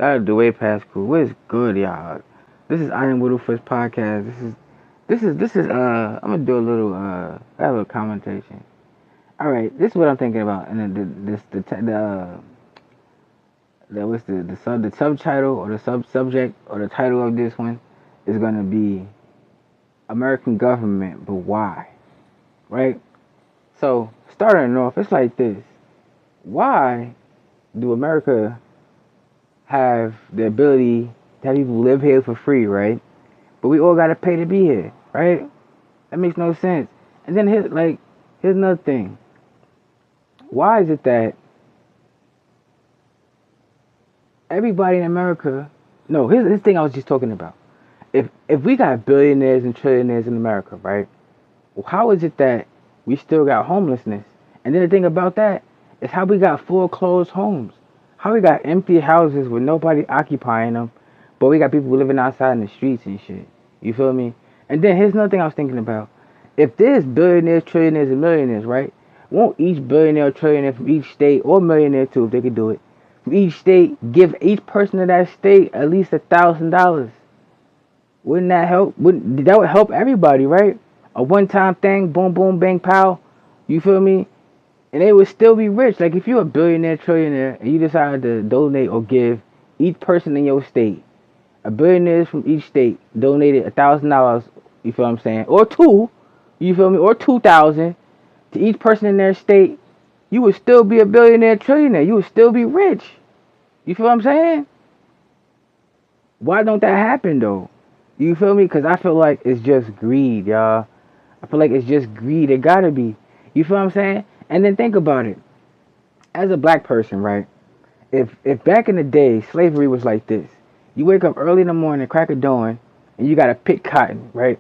That'll do way past cool. What's good, y'all? This is Iron Whittlefoot's podcast. This is. I'm gonna do a little. I have a little commentation. All right, this is what I'm thinking about, and then the what's the subtitle or the subject or the title of this one is gonna be American government, but why? Right. So starting off, it's like this. Why do America have the ability to have people live here for free, right? But we all gotta pay to be here, right? That makes no sense. And then here's another thing. Why is it that everybody in America? No, here's the thing I was just talking about. If we got billionaires and trillionaires in America, right? How is it that we still got homelessness? And then the thing about that is how we got foreclosed homes. How we got empty houses with nobody occupying them, but we got people living outside in the streets and shit. You feel me? And then here's another thing I was thinking about. If there's billionaires, trillionaires, and millionaires, right? Won't each billionaire or trillionaire from each state, or millionaire too, if they could do it, from each state, give each person in that state at least $1,000? Wouldn't that help? That would help everybody, right? A one-time thing, boom, boom, bang, pow. You feel me? And they would still be rich. Like if you're a billionaire, trillionaire, and you decide to donate or give each person in your state, a billionaire from each state donated $1,000. You feel what I'm saying? Or two, you feel me? Or 2,000 to each person in their state. You would still be a billionaire, trillionaire. You would still be rich. You feel what I'm saying? Why don't that happen though? You feel me? Because I feel like it's just greed, y'all. I feel like it's just greed. It gotta be. You feel what I'm saying? And then think about it. As a black person, right? If back in the day slavery was like this, you wake up early in the morning, crack of dawn, and you gotta pick cotton, right?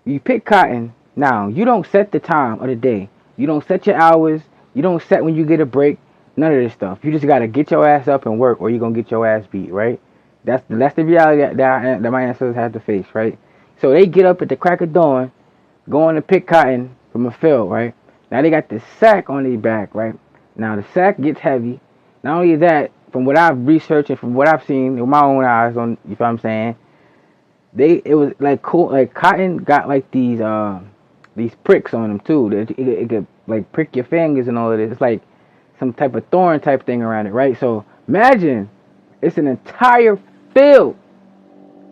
You pick cotton. Now you don't set the time of the day. You don't set your hours. You don't set when you get a break. None of this stuff. You just gotta get your ass up and work, or you're gonna get your ass beat, right? That's the reality that my ancestors had to face, right? So they get up at the crack of dawn, going to pick cotton from a field, right? Now they got this sack on their back, right? Now the sack gets heavy. Not only that, from what I've researched and from what I've seen with my own eyes, on you know what I'm saying, it was like cool, like cotton got like these pricks on them too. It could like prick your fingers and all of this. It's like some type of thorn type thing around it, right? So imagine it's an entire field,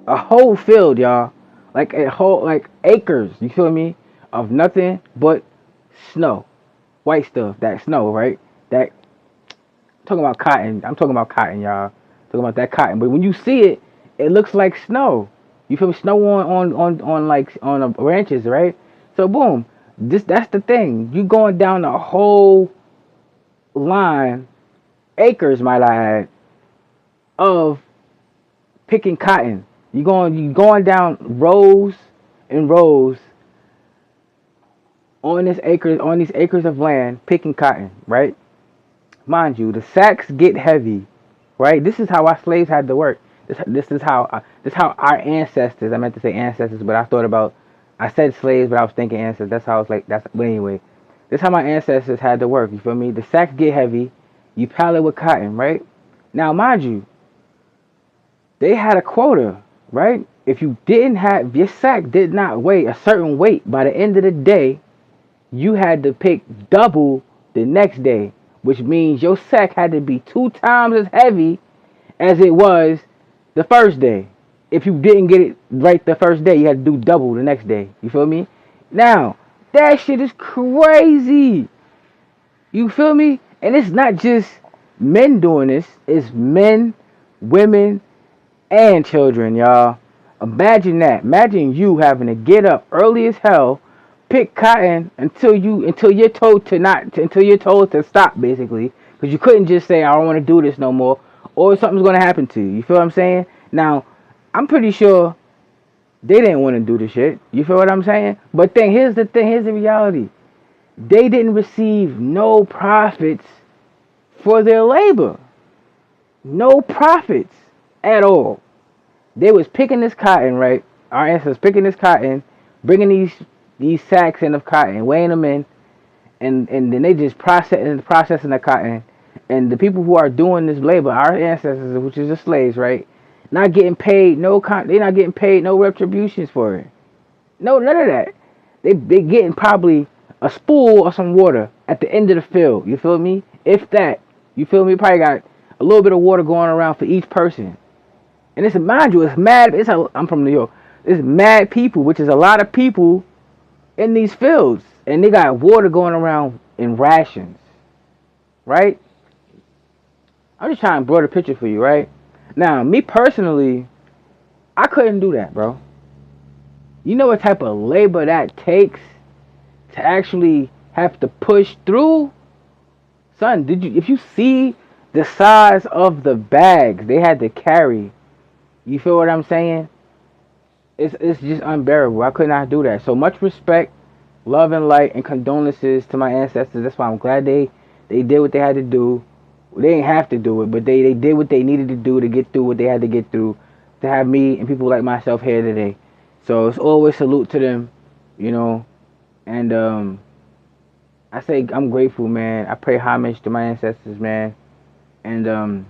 a whole field, y'all, like a whole like acres. You feel me? Of nothing but snow, white stuff. That snow, right? That talking about cotton. I'm talking about cotton, y'all. Talking about that cotton. But when you see it, it looks like snow. You feel me? Snow on ranches, right? So boom, that's the thing. You going down the whole line, acres, might I add, of picking cotton. You going down rows and rows on these acres of land picking cotton, right? Mind you, the sacks get heavy, right? This is how our slaves had to work. This is how our ancestors. I meant to say ancestors, but I said slaves, but I was thinking ancestors. That's how it's like. But anyway, this is how my ancestors had to work. You feel me? The sacks get heavy. You pallet with cotton, right? Now, mind you, they had a quota, right? If your sack did not weigh a certain weight by the end of the day, you had to pick double the next day, which means your sack had to be 2 times as heavy as it was the first day. If you didn't get it right the first day, you had to do double the next day. You feel me? Now, that shit is crazy. You feel me? And it's not just men doing this. It's men, women, and children, y'all. Imagine that. Imagine you having to get up early as hell, pick cotton until you're told to stop, basically, because you couldn't just say I don't want to do this no more, or something's gonna happen to you. You feel what I'm saying? Now, I'm pretty sure they didn't want to do the shit. You feel what I'm saying? But here's the reality. They didn't receive no profits for their labor. No profits at all. They was picking this cotton, right? Our ancestors picking this cotton, bringing these sacks in of cotton, weighing them in, and then they just processing the cotton, And the people who are doing this labor, our ancestors, which is the slaves, right? Not getting paid they're not getting paid no retributions for it. No, none of that. They getting probably a spool or some water at the end of the field. You feel me? If that. You feel me? Probably got a little bit of water going around for each person. And it's, mind you, it's mad. I'm from New York. It's mad people, which is a lot of people in these fields, and they got water going around in rations, right? I'm just trying to broaden the picture for you, right? Now, me personally, I couldn't do that, bro. You know what type of labor that takes to actually have to push through? Son, if you see the size of the bags they had to carry, you feel what I'm saying? It's just unbearable. I could not do that. So much respect, love and light, and condolences to my ancestors. That's why I'm glad they did what they had to do. They didn't have to do it, but they did what they needed to do to get through what they had to get through to have me and people like myself here today. So it's always salute to them, you know. And I say I'm grateful, man. I pay homage to my ancestors, man. And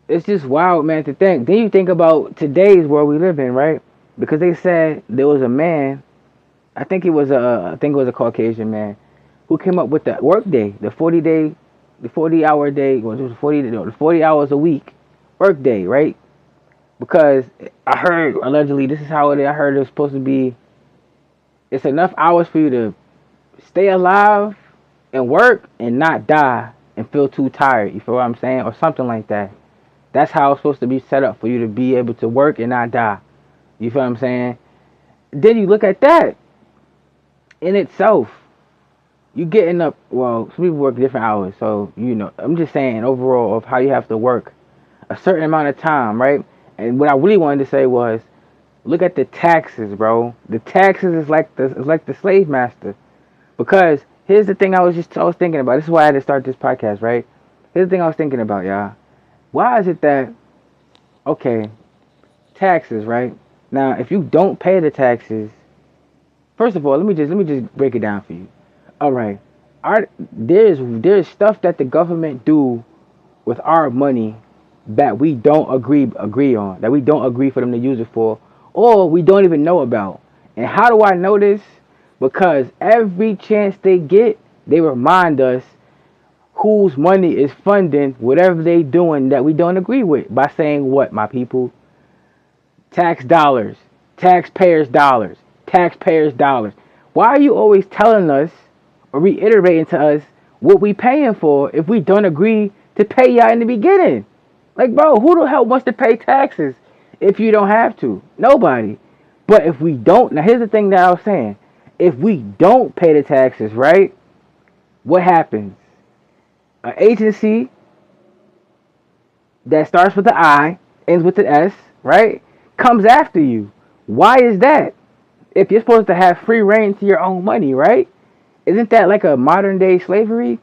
it's just wild, man, to think. Then you think about today's world we live in, right? Because they said there was a man, I think it was a Caucasian man, who came up with the work day, the 40-hour day, well, it was 40 hours a week work day, right? Because I heard allegedly this is how it is. I heard it was supposed to be. It's enough hours for you to stay alive and work and not die and feel too tired. You feel what I'm saying, or something like that. That's how it's supposed to be set up for you to be able to work and not die. You feel what I'm saying? Then you look at that in itself. You getting up, well, some people work different hours, so, you know, I'm just saying overall of how you have to work a certain amount of time, right? And what I really wanted to say was, look at the taxes, bro. The taxes is like the slave master. Because here's the thing I was thinking about. This is why I had to start this podcast, right? Here's the thing I was thinking about, y'all. Why is it that, okay, taxes, right? Now, if you don't pay the taxes, first of all, let me just break it down for you. All right, there's stuff that the government do with our money that we don't agree on, that we don't agree for them to use it for, or we don't even know about. And how do I know this? Because every chance they get, they remind us whose money is funding whatever they doing that we don't agree with by saying what, my people? Tax dollars, taxpayers dollars, taxpayers dollars. Why are you always telling us or reiterating to us what we paying for if we don't agree to pay y'all in the beginning? Like, bro, who the hell wants to pay taxes if you don't have to? Nobody. But if we don't, now here's the thing that I was saying. If we don't pay the taxes, right, what happens? An agency that starts with the I, ends with the S, right, comes after you. Why is that? If you're supposed to have free reign to your own money, right? Isn't that like a modern day slavery?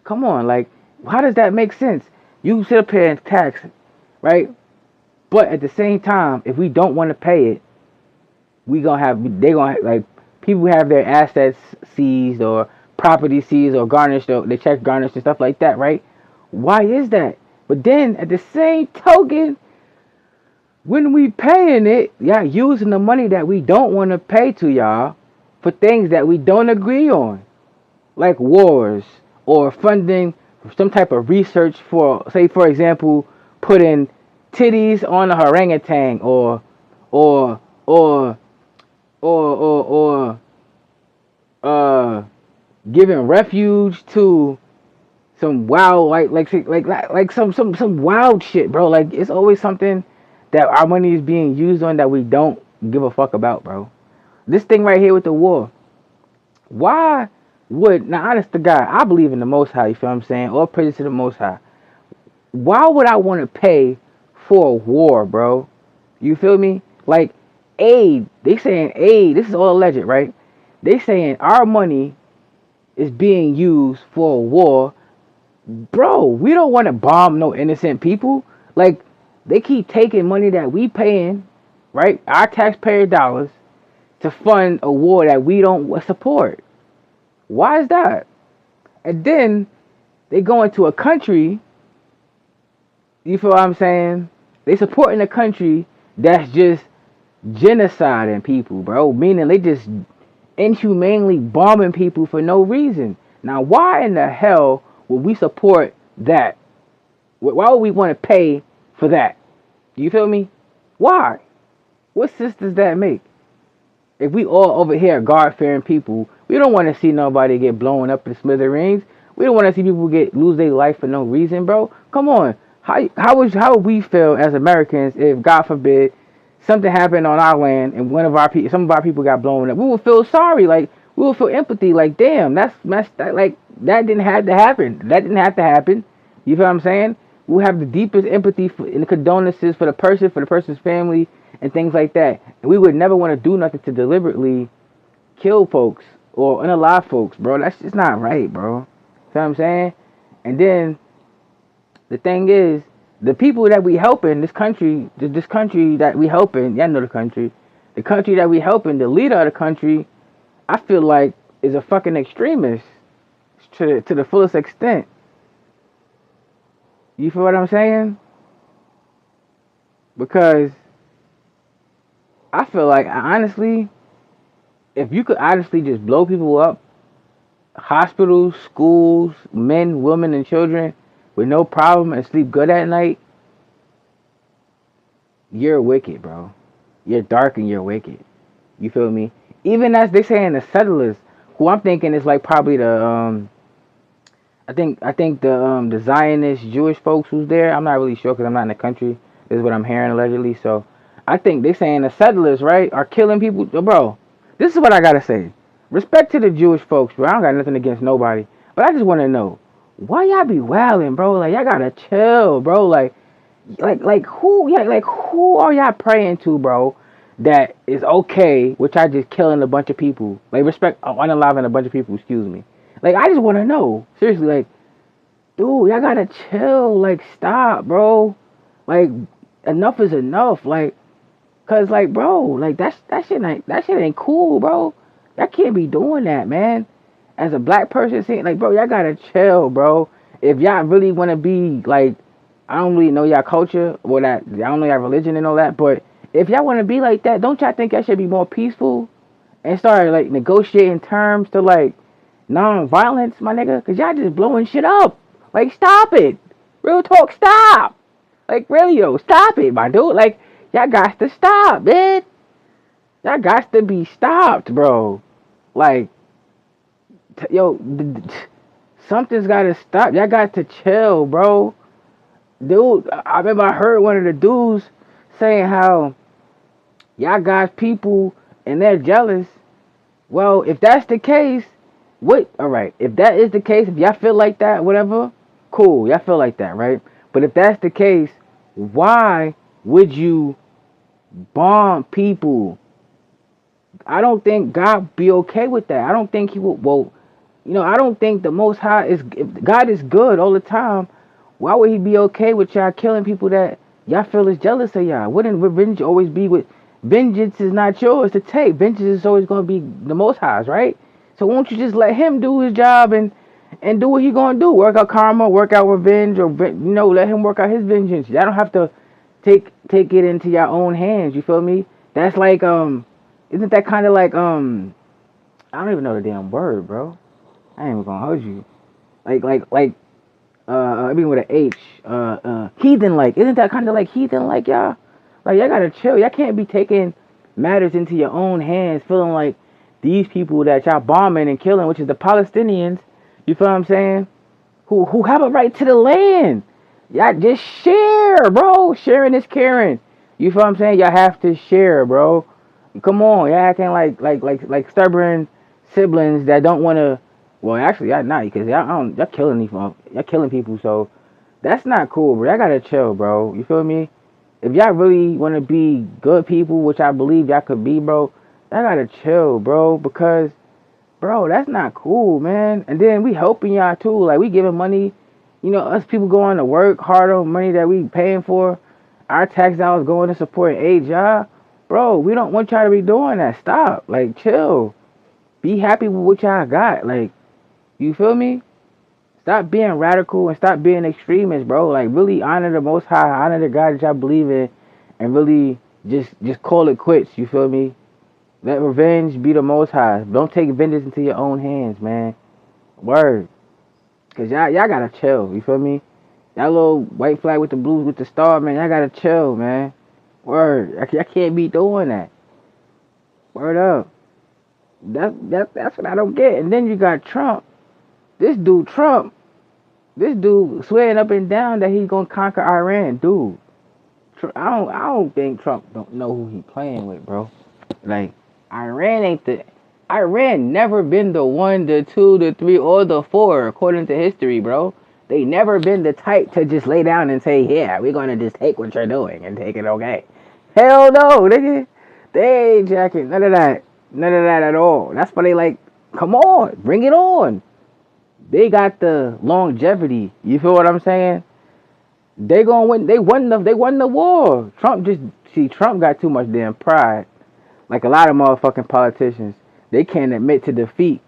Come on, like, how does that make sense? You sit up here and tax, right? But at the same time, if we don't want to pay it, like, people have their assets seized or property seized or garnished, or they check garnished and stuff like that, right? Why is that? But then at the same token, when we paying it, y'all using the money that we don't want to pay to y'all for things that we don't agree on, like wars or funding some type of research for, say, for example, putting titties on a orangutan or or giving refuge to some wild like some wild shit, bro. Like, it's always something that our money is being used on that we don't give a fuck about, bro. This thing right here with the war. Why would, now honest to God, I believe in the Most High, you feel what I'm saying? All praise to the Most High. Why would I want to pay for a war, bro? You feel me? Like, aid. They saying aid. This is all alleged, right? They saying our money is being used for a war. Bro, we don't want to bomb no innocent people. Like, they keep taking money that we paying, right? Our taxpayer dollars to fund a war that we don't support. Why is that? And then They go into a country, you feel what I'm saying? They supporting a country that's just genociding people, bro. Meaning they just inhumanely bombing people for no reason. Now, why in the hell would we support that? Why would we want to pay for that? You feel me? Why? What sense does that make? If we all over here God-fearing people, we don't want to see nobody get blown up in smithereens. We don't want to see people lose their life for no reason, bro. Come on. How would we feel as Americans if, God forbid, something happened on our land and some of our people got blown up? We would feel sorry, like we would feel empathy, like damn, that's messed. Like that didn't have to happen. That didn't have to happen. You feel what I'm saying? We'll have the deepest empathy and condolences for the person's family, and things like that. And we would never want to do nothing to deliberately kill folks or unalive folks, bro. That's just not right, bro. You know what I'm saying? And then the thing is, the people that we helping, this country that we helping, y'all know the country that we helping, the leader of the country, I feel like is a fucking extremist to the fullest extent. You feel what I'm saying? Because I feel like, honestly, if you could honestly just blow people up, hospitals, schools, men, women, and children, with no problem and sleep good at night, you're wicked, bro. You're dark and you're wicked. You feel me? Even as they saying the settlers, who I'm thinking is like probably the I think the Zionist Jewish folks who's there. I'm not really sure because I'm not in the country. This is what I'm hearing allegedly. So I think they saying the settlers, right, are killing people. Bro, this is what I gotta say. Respect to the Jewish folks, bro. I don't got nothing against nobody, but I just want to know why y'all be wilding, bro. Like y'all gotta chill, bro. Like who? Yeah, like who are y'all praying to, bro? That is okay with y'all just killing a bunch of people. Like respect, unaliving a bunch of people. Excuse me. Like I just want to know seriously. Like, dude, y'all gotta chill. Like stop, bro. Like enough is enough. Like, cause like, bro, like that shit ain't cool, bro. Y'all can't be doing that, man. As a black person, saying like, bro, y'all gotta chill, bro. If y'all really want to be like, I don't really know y'all culture or that, I don't know y'all religion and all that, but if y'all want to be like that, don't y'all think y'all should be more peaceful and start like negotiating terms to like non-violence, my nigga? Cause y'all just blowing shit up. Like, stop it. Real talk, stop. Like, really, yo, stop it, my dude. Like, y'all got to stop, man. Y'all got to be stopped, bro. Like, something's got to stop. Y'all got to chill, bro. Dude, I remember I heard one of the dudes saying how y'all got people and they're jealous. Well, if that's the case, alright, if that is the case, if y'all feel like that, whatever, cool, y'all feel like that, right? But if that's the case, why would you bomb people? I don't think God be okay with that. I don't think he will. Well, I don't think the Most High is. If God is good all the time, why would He be okay with y'all killing people that y'all feel is jealous of y'all? Wouldn't revenge always be with? Vengeance is not yours to take. Vengeance is always going to be the Most High's, right? So won't you just let Him do His job and do what He gonna do? Work out karma, work out revenge, or let Him work out His vengeance. Y'all don't have to take it into your own hands. You feel me? That's like isn't that kind of like I don't even know the damn word, bro. I ain't even gonna hold you. Like I mean with an H, heathen like. Isn't that kind of like heathen like, y'all? Like y'all gotta chill. Y'all can't be taking matters into your own hands, feeling like these people that y'all bombing and killing, which is the Palestinians. You feel what I'm saying? Who have a right to the land. Y'all just share, bro. Sharing is caring. You feel what I'm saying? Y'all have to share, bro. Come on, y'all acting like stubborn siblings that don't want to. Well, actually, y'all not, because y'all killing people. So that's not cool, bro. Y'all gotta chill, bro. You feel me? If y'all really want to be good people, which I believe y'all could be, bro, y'all gotta chill, bro. Because, bro, that's not cool, man. And then we helping y'all too. Like, we giving money. Us people going to work hard on money that we paying for. Our tax dollars going to support and aid y'all. Bro, we don't want y'all to be doing that. Stop. Like, chill. Be happy with what y'all got. Like, you feel me? Stop being radical and stop being extremist, bro. Like really honor the Most High, honor the God that y'all believe in, and really just call it quits. You feel me? Let revenge be the Most High. Don't take vengeance into your own hands, man. Word, cause y'all gotta chill. You feel me? That little white flag with the blues with the star, man. Y'all gotta chill, man. Word, I can't be doing that. Word up. That's what I don't get. And then you got Trump. Trump. This dude swearing up and down that he's gonna conquer Iran, dude. I don't think Trump don't know who he playing with, bro. Like Iran ain't the Iran never been the one, the two, the three, or the four according to history, bro. They never been the type to just lay down and say, "Yeah, we're gonna just take what you're doing and take it okay." Hell no, nigga. They ain't jacking none of that at all. That's why they like, come on, bring it on. They got the longevity. You feel what I'm saying? They gonna win. They won the war. Trump got too much damn pride. Like a lot of motherfucking politicians, they can't admit to defeat.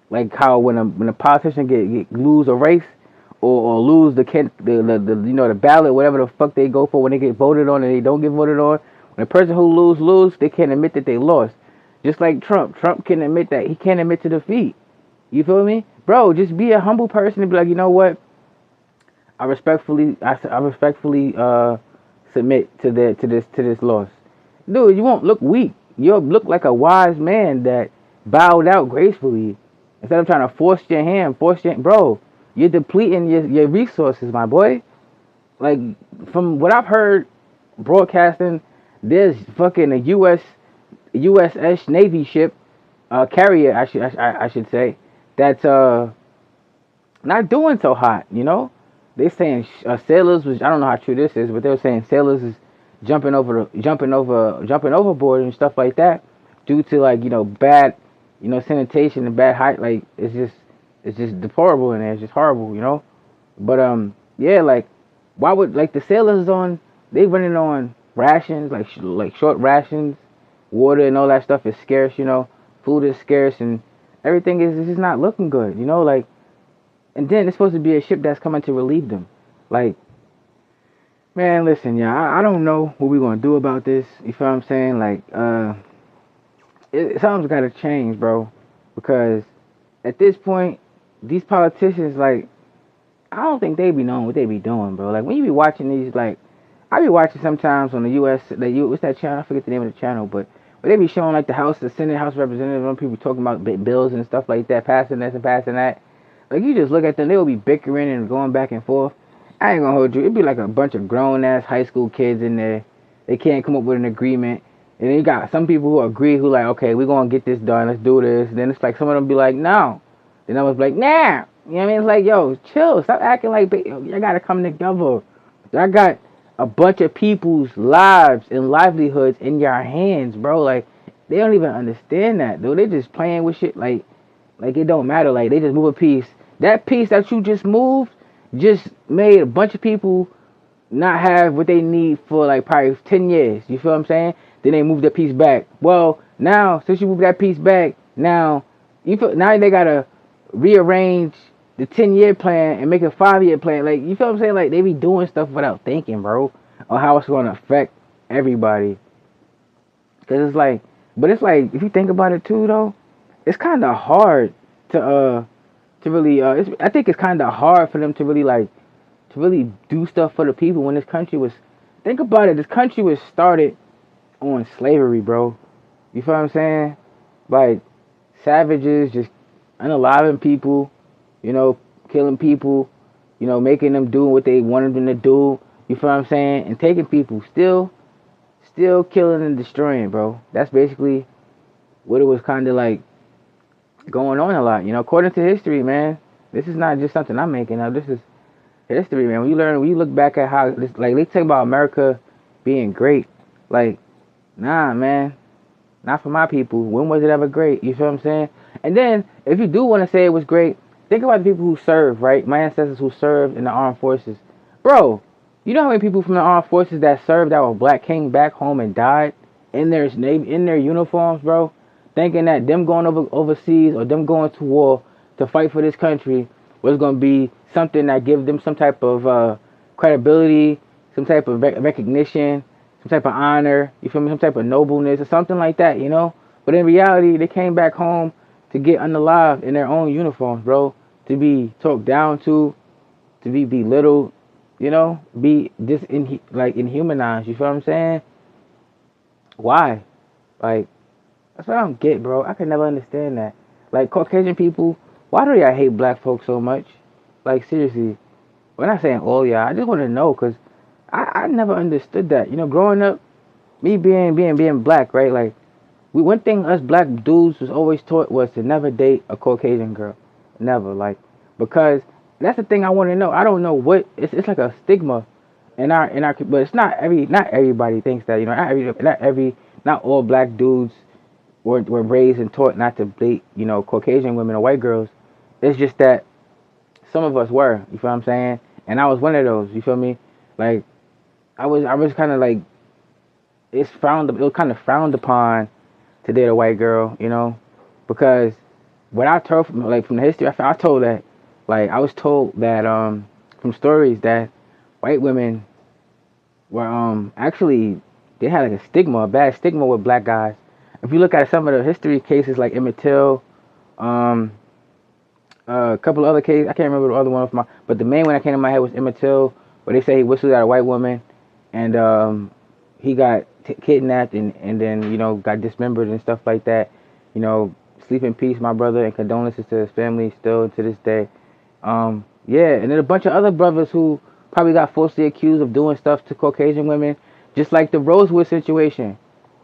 Like how when a politician get lose a race or lose the ballot, whatever the fuck they go for when they get voted on and they don't get voted on. When a person who lose, they can't admit that they lost. Just like Trump. Trump can admit that he can't admit to defeat. You feel me? Bro, just be a humble person and be like, you know what? I respectfully submit to this loss. Dude, you won't look weak. You'll look like a wise man that bowed out gracefully. Instead of trying to bro, you're depleting your resources, my boy. Like from what I've heard broadcasting, there's fucking a USS Navy ship, carrier I should say, that's not doing so hot, you know. They saying sailors, which I don't know how true this is, but they were saying sailors is jumping overboard and stuff like that due to like bad sanitation and bad height. Like it's just deplorable in there. It's just horrible, you know. But yeah, like why would like the sailors they running on rations like short rations, water and all that stuff is scarce, you know. Food is scarce and everything is just not looking good, you know, like. And then it's supposed to be a ship that's coming to relieve them. Like, man, listen, yeah, I don't know what we're gonna do about this. You feel what I'm saying? Like, something's gotta change, bro. Because at this point, these politicians, like, I don't think they be knowing what they be doing, bro. Like, when you be watching these, like, I be watching sometimes on the U.S. What's that channel? I forget the name of the channel, but they be showing like the Senate, House of Representatives, people talking about bills and stuff like that, passing this and passing that. Like, you just look at them, they will be bickering and going back and forth. I ain't gonna hold you. It'd be like a bunch of grown-ass high school kids in there. They can't come up with an agreement. And then you got some people who agree, who like, okay, we're gonna get this done, let's do this. And then it's like some of them be like, no. Then I was like, nah. You know what I mean? It's like, yo, chill. Stop acting like, y'all gotta come together. Y'all got a bunch of people's lives and livelihoods in your hands, bro. Like, they don't even understand that, dude. They just playing with shit like it don't matter. Like, they just move a piece. That piece that you just moved just made a bunch of people not have what they need for like probably 10 years. You feel what I'm saying? Then they move the piece back. Well, now since you moved that piece back, now they gotta rearrange the 10-year plan and make a 5-year plan. Like, you feel what I'm saying? Like, they be doing stuff without thinking, bro, on how it's gonna affect everybody. Cause it's like, but it's like if you think about it too, though, it's kind of hard to really, I think it's kind of hard for them to really do stuff for the people when this country was, think about it, this country was started on slavery, bro. You feel what I'm saying? Like, savages just unaliving people, you know, killing people, you know, making them do what they wanted them to do, you feel what I'm saying? And taking people, still killing and destroying, bro. That's basically what it was kind of like going on a lot, you know, according to history, man. This is not just something I'm making up. This is history, man. When you look back at how this, like, they talk about America being great, like, nah, man, not for my people. When was it ever great? You feel what I'm saying? And then if you do want to say it was great, think about the people who served, right? My ancestors who served in the armed forces, bro. You know how many people from the armed forces that served that were black came back home and died in their uniforms, bro? Thinking that them going overseas or them going to war to fight for this country was going to be something that give them some type of credibility, some type of recognition, some type of honor, you feel me, some type of nobleness or something like that, you know. But in reality, they came back home to get unalived in their own uniforms, bro, to be talked down to be belittled, you know, be like inhumanized. You feel what I'm saying? Why? Like that's what I don't get, bro. I can never understand that. Like Caucasian people, why do y'all hate black folks so much? Like seriously, we're not saying all y'all. I just want to know because I never understood that. You know, growing up, me being black, right? Like one thing us black dudes was always taught was to never date a Caucasian girl, never. Like because that's the thing I want to know. I don't know what it's like a stigma in our but it's not everybody thinks that, you know, not all black dudes were raised and taught not to date, you know, Caucasian women or white girls. It's just that some of us were, you feel what I'm saying? And I was one of those, you feel me? Like I was kind of like it was kind of frowned upon to date a white girl, you know, because what I told from the history, I told that like I was told that from stories that white women were actually they had like a bad stigma with black guys. If you look at some of the history cases like Emmett Till, um, a couple of other cases, I can't remember the other one of my, but the main one that came to my head was Emmett Till, where they say he whistled at a white woman, and he got kidnapped and then you know got dismembered and stuff like that. You know, sleep in peace, my brother, and condolences to his family still to this day. Yeah, and then a bunch of other brothers who probably got falsely accused of doing stuff to Caucasian women, just like the Rosewood situation.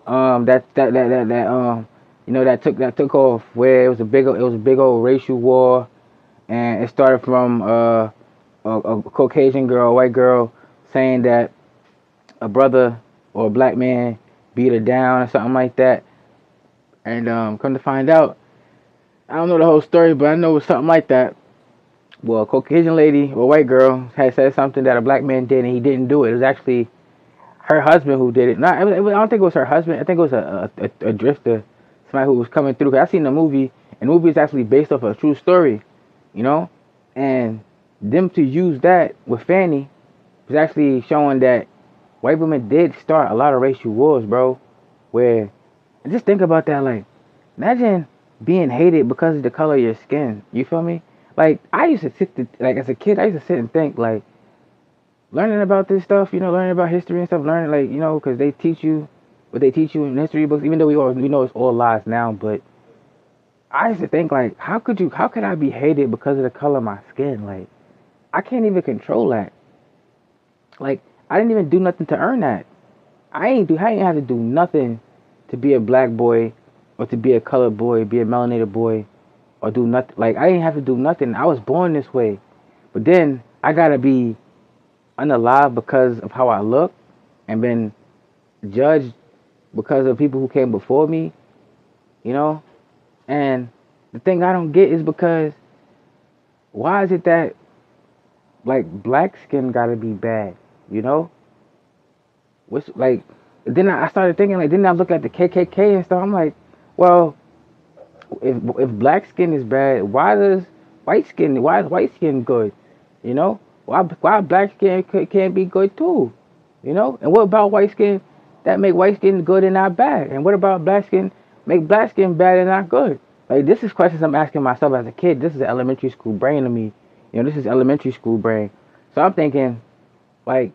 That you know that took off where it was a big old racial war, and it started from a Caucasian girl, a white girl, saying that a brother or a black man beat her down or something like that, and come to find out, I don't know the whole story, but I know it was something like that. Well, a Caucasian lady or white girl had said something that a black man did, and he didn't do it. It was actually her husband who did it. Not, I don't think it was her husband. I think it was a drifter, somebody who was coming through. 'Cause I seen the movie, and the movie is actually based off a true story, you know. And them to use that with Fanny was actually showing that white women did start a lot of racial wars, bro. Where just think about that, like imagine being hated because of the color of your skin. You feel me? Like I used to like as a kid, I used to sit and think like learning about this stuff, you know, learning about history and stuff, learning like, you know, because they teach you what they teach you in history books, even though we know it's all lies now. But I used to think like, how could I be hated because of the color of my skin? Like I can't even control that. Like I didn't even do nothing to earn that. I ain't have to do nothing to be a black boy or to be a colored boy, be a melanated boy, or do nothing. Like I didn't have to do nothing. I was born this way, but then I gotta be unalive because of how I look and been judged because of people who came before me, you know? And the thing I don't get is because why is it that like black skin gotta be bad, you know? What's like then I started thinking like didn't I look at the KKK and stuff? I'm like, well, if black skin is bad, why is white skin good? You know? Why black skin can't be good too? You know? And what about white skin that make white skin good and not bad? And what about black skin make black skin bad and not good? Like this is questions I'm asking myself as a kid. This is elementary school brain to me. You know, this is elementary school brain. So I'm thinking, like,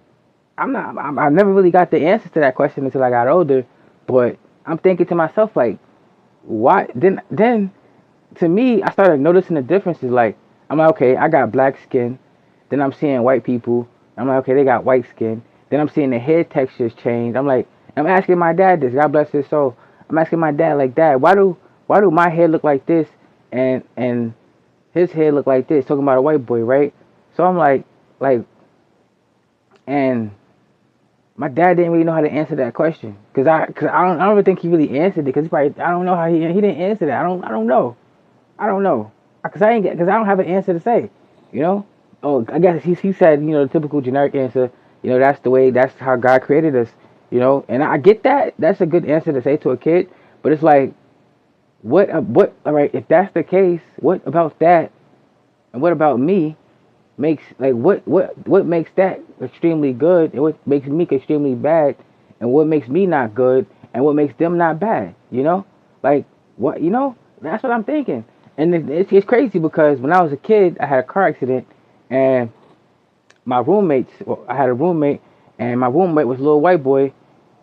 I never really got the answer to that question until I got older. But I'm thinking to myself, like, why? Then to me, I started noticing the differences. Like, I'm like, okay, I got black skin. Then I'm seeing white people. I'm like, okay, they got white skin. Then I'm seeing the hair textures change. I'm asking my dad this. God bless his soul. I'm asking my dad, like, Dad, why do my hair look like this and his hair look like this? Talking about a white boy, right? So I'm like, and my dad didn't really know how to answer that question cause I don't really think he really answered it, cause he probably I don't know how he didn't answer that. I don't know, cause I don't have an answer to say, you know. Oh, I guess he said, you know, the typical generic answer, you know, that's how God created us, you know, and I get that. That's a good answer to say to a kid, but it's like, what, all right, if that's the case, what about that And what about me makes like what makes that extremely good and what makes me extremely bad and what makes me not good and what makes them not bad, you know? Like what that's what I'm thinking. And it's crazy because when I was a kid I had a car accident and my roommates well, I had a roommate and my roommate was a little white boy.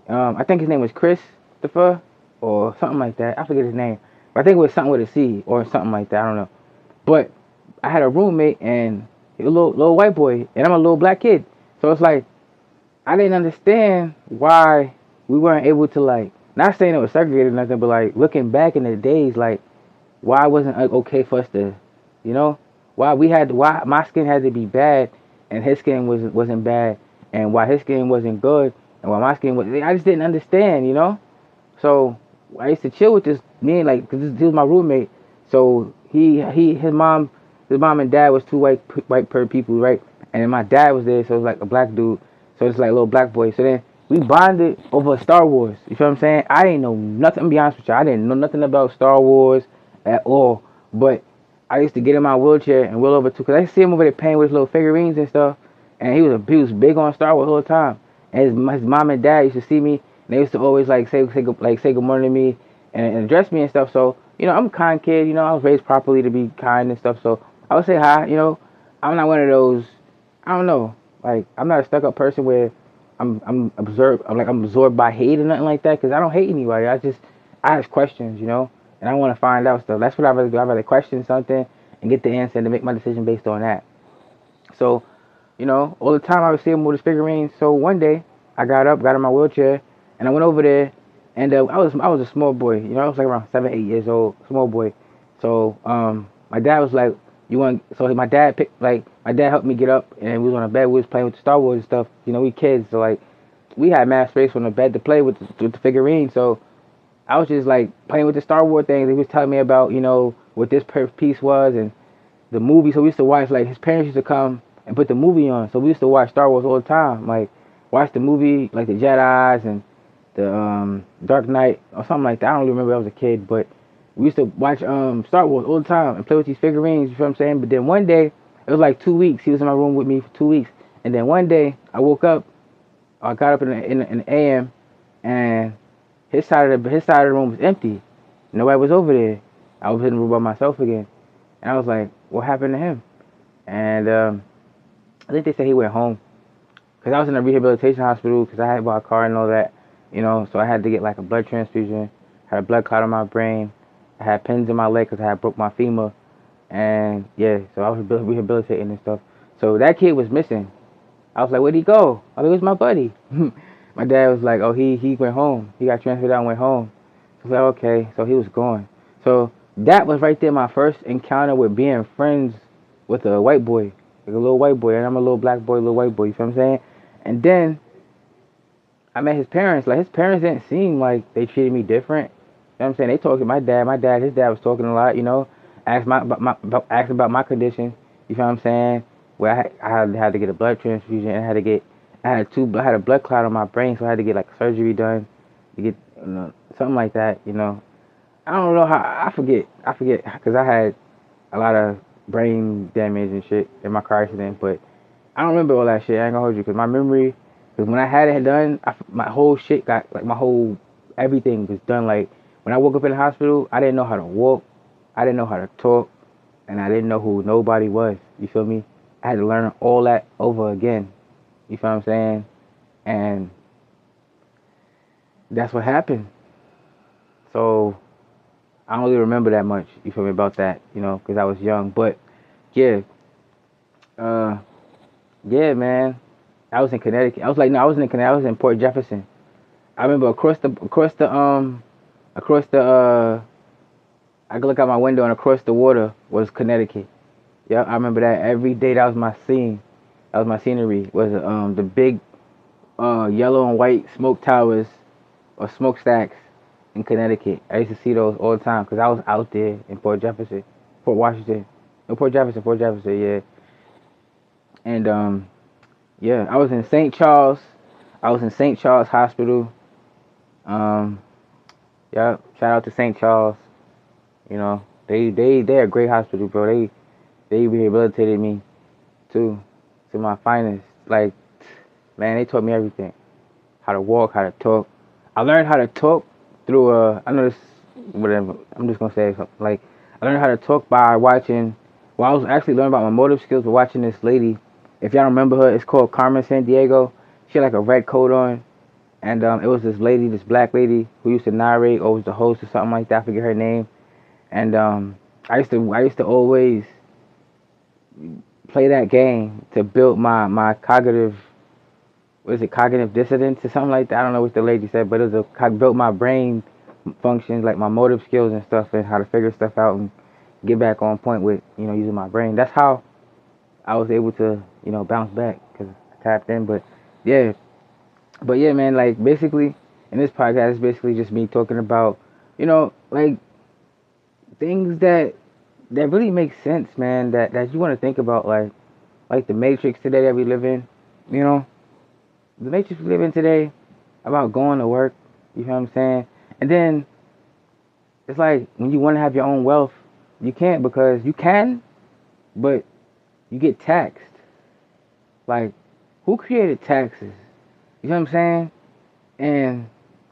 I think his name was Christopher or something like that. I forget his name. But I think it was something with a C or something like that. I don't know. But I had a roommate and he was a little white boy, and I'm a little black kid. So it's like I didn't understand why we weren't able to like. Not saying it was segregated or nothing, but like looking back in the days, like why wasn't it okay for us to, you know, why my skin had to be bad and his skin wasn't bad, and why his skin wasn't good and why my skin was. I just didn't understand, you know. So I used to chill with this man, like, cause this was my roommate. So his mom and dad was two white per people, right? And then my dad was there, so it was like a black dude. So it's like a little black boy. So then we bonded over Star Wars. You feel what I'm saying? I didn't know nothing. To be honest with you, I didn't know nothing about Star Wars at all. But I used to get in my wheelchair and wheel over to, cause I see him over there playing with his little figurines and stuff. And he was big on Star Wars all the time. And his mom and dad used to see me, and they used to always like say good morning to me and address me and stuff. So I'm a kind kid. I was raised properly to be kind and stuff. So I would say hi. I'm not one of those. I don't know. Like I'm not a stuck up person where I'm absorbed by hate or nothing like that. Cause I don't hate anybody. I ask questions. And I want to find out stuff. That's what I rather do. I rather question something and get the answer and to make my decision based on that. So all the time I would see him with his figurines. So one day I got up, got in my wheelchair, and I went over there. And I was a small boy. I was like around 7, 8 years old, small boy. So my dad was like, "You want?" So my dad picked like my dad helped me get up, and we was on a bed. We was playing with the Star Wars and stuff. We kids, so like we had mass space on the bed to play with the figurines. So I was just like playing with the Star Wars things. He was telling me about what this piece was and the movie. So we used to watch like his parents used to come and put the movie on. So we used to watch Star Wars all the time. Like watch the movie like the Jedi's and the Dark Knight or something like that. I don't really remember. I was a kid, but we used to watch Star Wars all the time and play with these figurines. You feel what I'm saying? But then one day it was like 2 weeks. He was in my room with me for 2 weeks, and then one day I woke up. I got up in the AM, and his side of the room was empty. Nobody was over there. I was in the room by myself again, and I was like, "What happened to him?" And I think they said he went home because I was in a rehabilitation hospital because I had bought a car and all that, So I had to get like a blood transfusion. Had a blood clot in my brain. I had pins in my leg because I had broke my femur, and yeah, so I was rehabilitating and stuff. So that kid was missing. I was like, "Where'd he go?" I was like, "Where's my buddy?" My dad was like, "Oh, he went home. He got transferred out and went home." I was like, "Okay," so he was gone. So that was right there my first encounter with being friends with a white boy, like a little white boy, and I'm a little black boy, little white boy. You feel what I'm saying? And then I met his parents. Like his parents didn't seem like they treated me different. You know what I'm saying? They talked to my dad. His dad was talking a lot. Asked about my condition. You feel what I'm saying? Where I had to get a blood transfusion. And I had a blood clot on my brain, so I had to get like surgery done to get something like that. I don't know how. I forget because I had a lot of brain damage and shit in my car accident, but I don't remember all that shit. I ain't gonna hold you because my memory. Because when I had it done, my whole shit got like my whole everything was done. Like when I woke up in the hospital, I didn't know how to walk, I didn't know how to talk, and I didn't know who nobody was. You feel me? I had to learn all that over again. You feel what I'm saying? And that's what happened. So I don't really remember that much. You feel me about that? Because I was young. But yeah, uh, yeah, man. I was in Connecticut. I was like, no, I wasn't in Connecticut. I was in Port Jefferson. I remember across the I could look out my window and across the water was Connecticut. Yeah, I remember that every day. That was my scene. That was my scenery. Was the big yellow and white smoke towers or smokestacks in Connecticut. I used to see those all the time because I was out there in Port Jefferson, Port Washington, no Port Jefferson, yeah. And yeah, I was in St. Charles. I was in St. Charles Hospital. Um, yeah, shout out to St. Charles. They're a great hospital, bro. They rehabilitated me too, to my finest. Like, man, they taught me everything. How to walk, how to talk. I learned how to talk through I know this, whatever. I'm just gonna say something. Like, I learned how to talk by watching. Well, I was actually learning about my motive skills by watching this lady. If y'all remember her, it's called Carmen San Diego. She had like a red coat on, and it was this lady, this black lady who used to narrate or was the host or something like that. I forget her name. And I used to always play that game to build my cognitive, what is it, cognitive dissonance or something like that. I don't know what the lady said, but it was built my brain functions, like my motive skills and stuff, and how to figure stuff out and get back on point with, using my brain. That's how I was able to, bounce back because I tapped in. Yeah, but yeah, man, like basically in this podcast, it's basically just me talking about, like things that really make sense, man. That you want to think about, like the Matrix today that we live in, you know, the Matrix we live in today about going to work. You know what I'm saying? And then it's like when you want to have your own wealth, you can't because you can, but you get taxed. Like, who created taxes? You know what I'm saying? And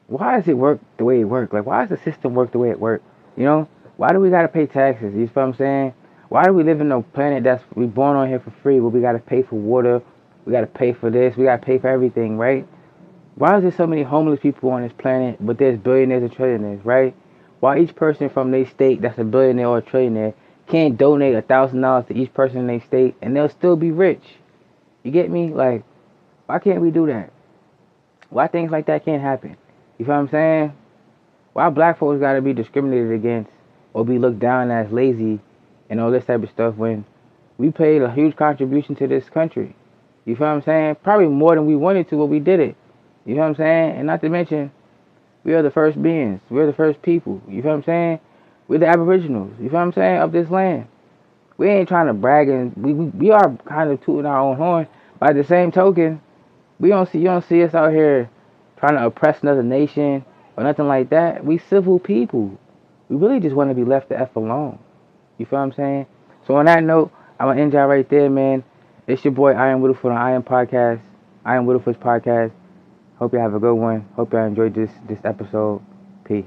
why does it work the way it works? Like, why does the system work the way it works? You know? Why do we gotta pay taxes? You know what I'm saying? Why do we live in a planet that's we born on here for free, but we gotta pay for water, we gotta pay for this, we gotta pay for everything, right? Why is there so many homeless people on this planet, but there's billionaires and trillionaires, right? Why each person from their state that's a billionaire or a trillionaire can't donate $1,000 to each person in their state and they'll still be rich? You get me? Like, why can't we do that? Why things like that can't happen? You feel what I'm saying? Why black folks gotta be discriminated against or be looked down as lazy and all this type of stuff when we played a huge contribution to this country? You feel what I'm saying? Probably more than we wanted to, but we did it. You know what I'm saying? And not to mention, we are the first beings. We're the first people. You feel what I'm saying? We're the aboriginals. You feel what I'm saying? Of this land. We ain't trying to brag, and we are kind of tooting our own horn. But at the same token, you don't see us out here trying to oppress another nation or nothing like that. We civil people. We really just want to be left the F alone. You feel what I'm saying? So on that note, I'm gonna end y'all right there, man. It's your boy Iron Whittlefoot on Iron Podcast. Iron Whittlefoot's podcast. Hope you have a good one. Hope y'all enjoyed this episode. Peace.